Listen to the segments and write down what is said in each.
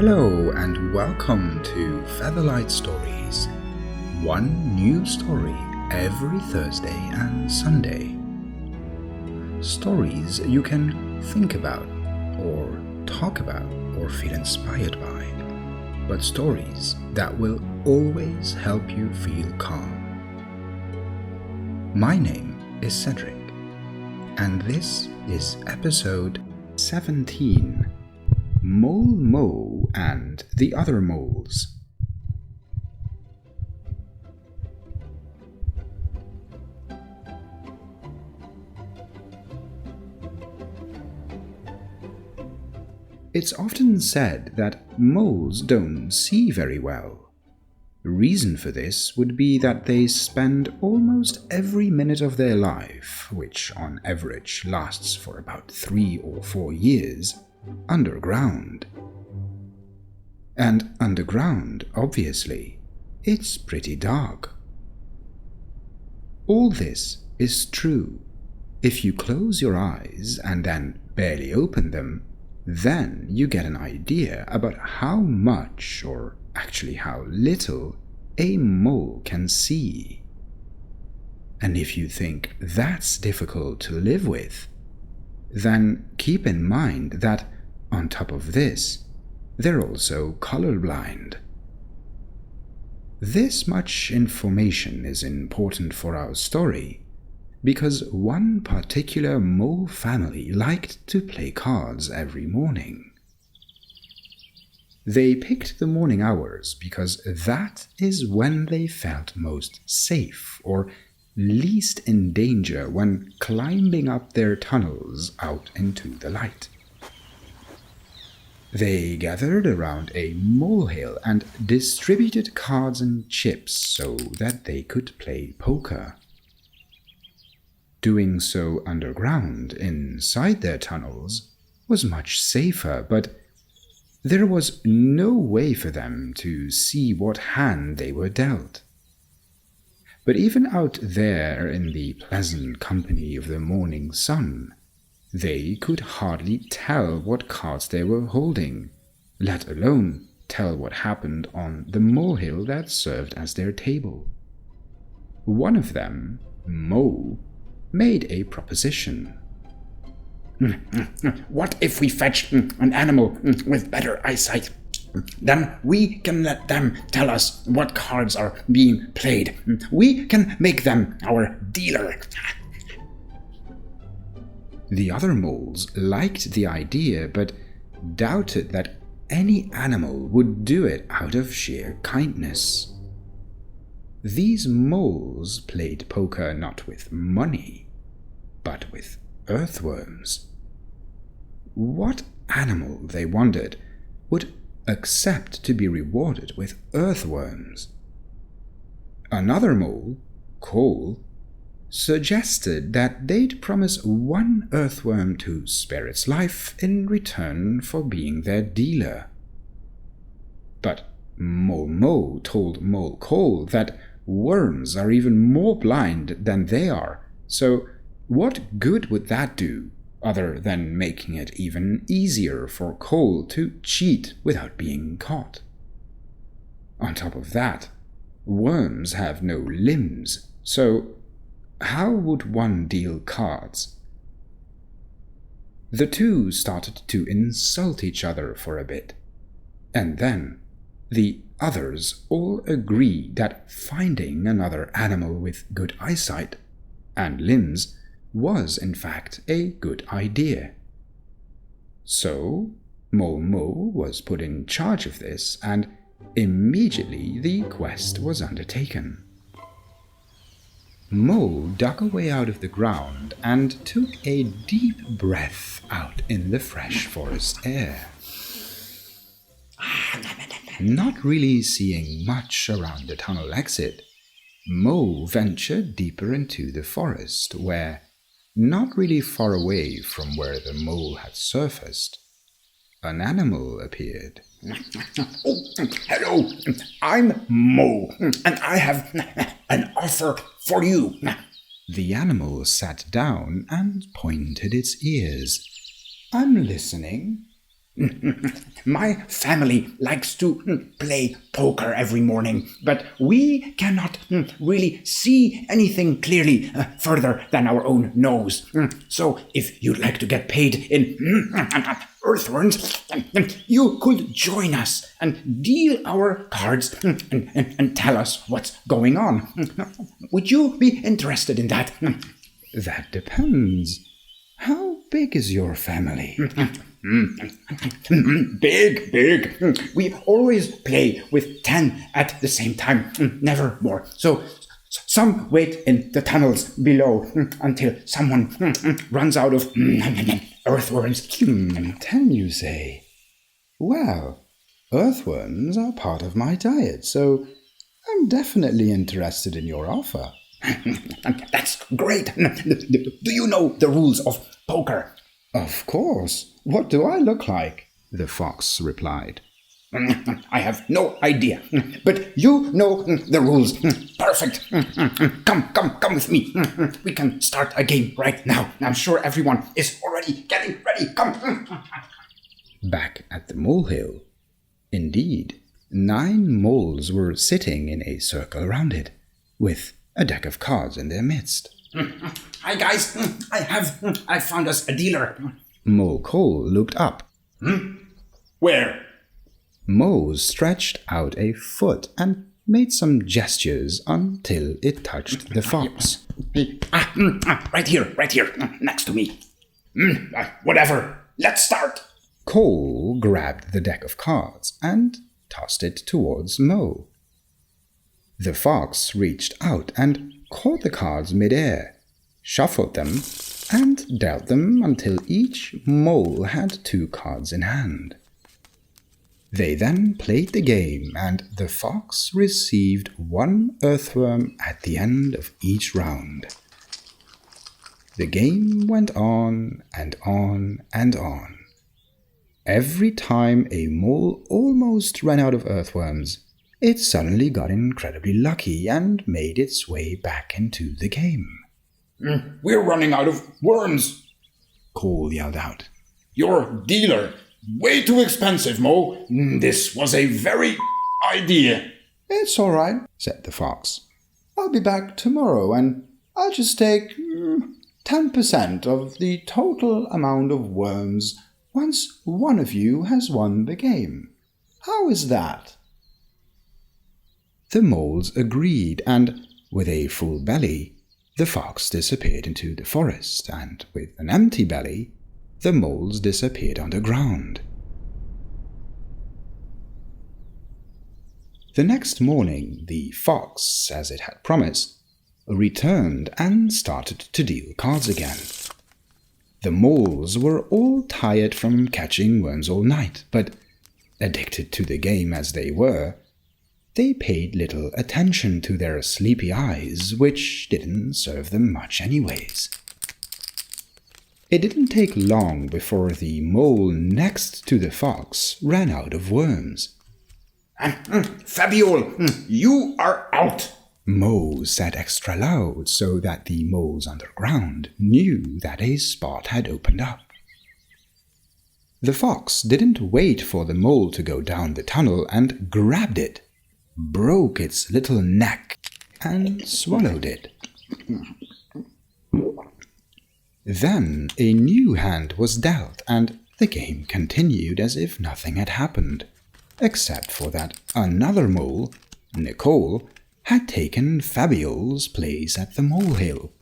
Hello and welcome to Featherlight Stories. One new story every Thursday and Sunday. Stories you can think about or talk about or feel inspired by, but stories that will always help you feel calm. My name is Cedric, and this is episode 17. Mole Mo and the Other Moles. It's often said that moles don't see very well. The reason for this would be that they spend almost every minute of their life, which on average lasts for about 3 or 4 years, underground. And underground, obviously, it's pretty dark. All this is true. If you close your eyes and then barely open them, then you get an idea about how much, or actually how little, a mole can see. And if you think that's difficult to live with, then keep in mind that, on top of this, they're also colorblind. This much information is important for our story because one particular mole family liked to play cards every morning. They picked the morning hours because that is when they felt most safe or least in danger when climbing up their tunnels out into the light. They gathered around a molehill and distributed cards and chips so that they could play poker. Doing so underground, inside their tunnels, was much safer, but there was no way for them to see what hand they were dealt. But even out there in the pleasant company of the morning sun, they could hardly tell what cards they were holding, let alone tell what happened on the molehill that served as their table. One of them, Mo, made a proposition. What if we fetch an animal with better eyesight? Then we can let them tell us what cards are being played. We can make them our dealer. The other moles liked the idea, but doubted that any animal would do it out of sheer kindness. These moles played poker not with money, but with earthworms. What animal, they wondered, would accept to be rewarded with earthworms? Another mole, Cole, suggested that they'd promise one earthworm to spare its life in return for being their dealer. But Mole Mo told Mole Cole that worms are even more blind than they are, so what good would that do, other than making it even easier for Cole to cheat without being caught? On top of that, worms have no limbs, so how would one deal cards? The two started to insult each other for a bit, and then the others all agreed that finding another animal with good eyesight and limbs was in fact a good idea. So Mole Mo was put in charge of this, and immediately the quest was undertaken. Mo dug a way out of the ground and took a deep breath out in the fresh forest air. Not really seeing much around the tunnel exit, Mo ventured deeper into the forest where, not really far away from where the mole had surfaced, an animal appeared. Oh, hello, I'm Mo, and I have an offer for you. The animal sat down and pointed its ears. "I'm listening." My family likes to play poker every morning, but we cannot really see anything clearly further than our own nose. So if you'd like to get paid in earthworms, you could join us and deal our cards and tell us what's going on. Would you be interested in that? That depends. How big is your family? Big. We always play with 10 at the same time, never more. So some wait in the tunnels below until someone runs out of earthworms. 10, you say? Well, earthworms are part of my diet, so I'm definitely interested in your offer. That's great. Do you know the rules of poker? Of course. What do I look like? The fox replied. I have no idea, but you know the rules. Perfect. Come with me. We can start a game right now. I'm sure everyone is already getting ready. Come. Back at the molehill, indeed, 9 moles were sitting in a circle around it, with a deck of cards in their midst. Hi guys, I found us a dealer. Mole Cole looked up. Where? Mose stretched out a foot and made some gestures until it touched the fox. Right here, next to me. Whatever, let's start. Cole grabbed the deck of cards and tossed it towards Mo. The fox reached out and caught the cards mid-air, shuffled them, and dealt them until each mole had 2 cards in hand. They then played the game, and the fox received 1 earthworm at the end of each round. The game went on and on and on. Every time a mole almost ran out of earthworms, it suddenly got incredibly lucky and made its way back into the game. We're running out of worms, Cole yelled out. Your dealer, way too expensive, Mo. This was a very idea. It's all right, said the fox. I'll be back tomorrow and I'll just take 10% of the total amount of worms once one of you has won the game. How is that? The moles agreed, and with a full belly, the fox disappeared into the forest, and with an empty belly, the moles disappeared underground. The next morning, the fox, as it had promised, returned and started to deal cards again. The moles were all tired from catching worms all night, but addicted to the game as they were, they paid little attention to their sleepy eyes, which didn't serve them much anyways. It didn't take long before the mole next to the fox ran out of worms. Fabiola, you are out. Mo said extra loud so that the moles underground knew that a spot had opened up. The fox didn't wait for the mole to go down the tunnel and grabbed it, broke its little neck, and swallowed it. Then a new hand was dealt, and the game continued as if nothing had happened, except for that another mole, Nicole, had taken Fabiola's place at the molehill.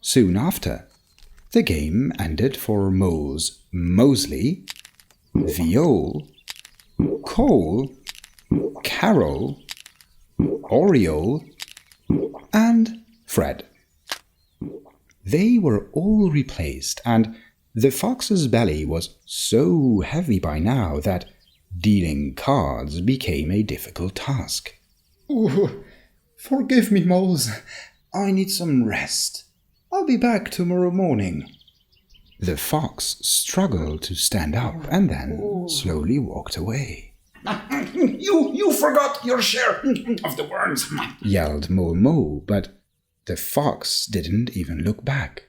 Soon after, the game ended for moles Mosley, Viole, Cole, Carol, Oriole, and Fred. They were all replaced, and the fox's belly was so heavy by now that dealing cards became a difficult task. Ooh, forgive me, moles. I need some rest. I'll be back tomorrow morning. The fox struggled to stand up and then slowly walked away. You forgot your share of the worms, yelled Mole Mo, but the fox didn't even look back.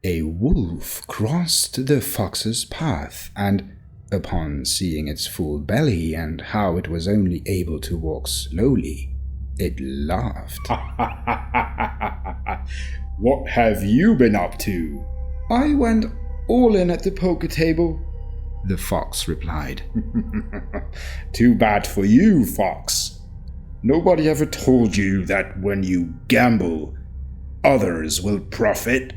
A wolf crossed the fox's path, and Upon seeing its full belly and how it was only able to walk slowly, it laughed. What have you been up to? I went all in at the poker table, the fox replied. Too bad for you, fox. Nobody ever told you that when you gamble, others will profit.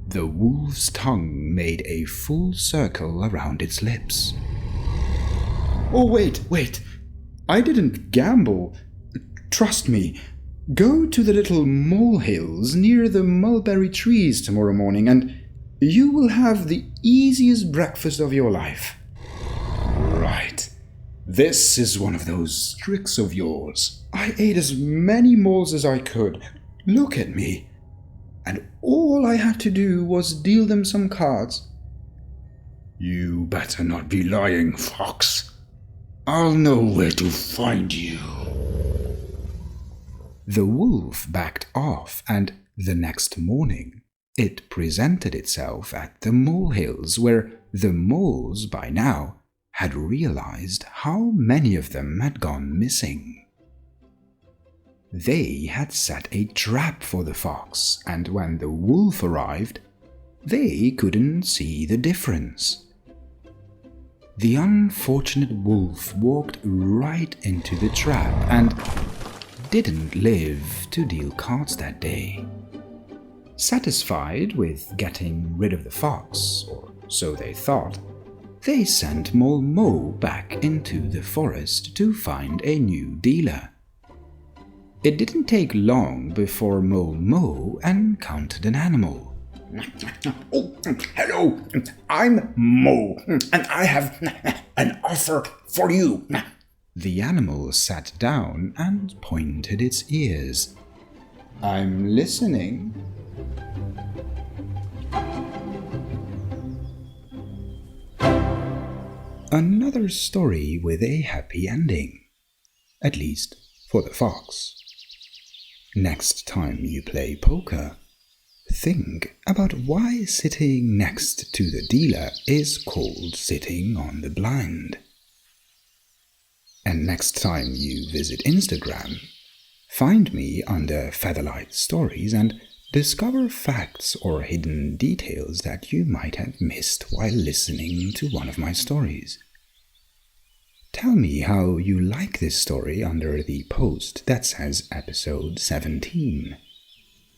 The wolf's tongue made a full circle around its lips. Oh, wait. I didn't gamble. Trust me. Go to the little molehills near the mulberry trees tomorrow morning, and you will have the easiest breakfast of your life. Right. This is one of those tricks of yours. I ate as many moles as I could. Look at me. And all I had to do was deal them some cards. You better not be lying, fox. I'll know where to find you. The wolf backed off, and the next morning it presented itself at the molehills, where the moles by now had realized how many of them had gone missing. They had set a trap for the fox, and when the wolf arrived, they couldn't see the difference. The unfortunate wolf walked right into the trap and didn't live to deal cards that day. Satisfied with getting rid of the fox, or so they thought, they sent Mole Mo back into the forest to find a new dealer. It didn't take long before Mole Mo encountered an animal. Oh, hello, I'm Mo, and I have an offer for you. The animal sat down and pointed its ears. I'm listening. Another story with a happy ending. At least for the fox. Next time you play poker, think about why sitting next to the dealer is called sitting on the blind. And next time you visit Instagram, find me under Featherlight Stories and discover facts or hidden details that you might have missed while listening to one of my stories. Tell me how you like this story under the post that says episode 17.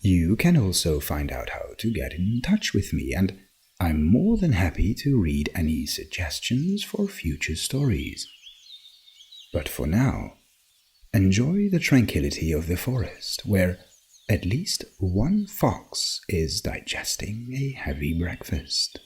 You can also find out how to get in touch with me, and I'm more than happy to read any suggestions for future stories. But for now, enjoy the tranquility of the forest, where at least one fox is digesting a heavy breakfast.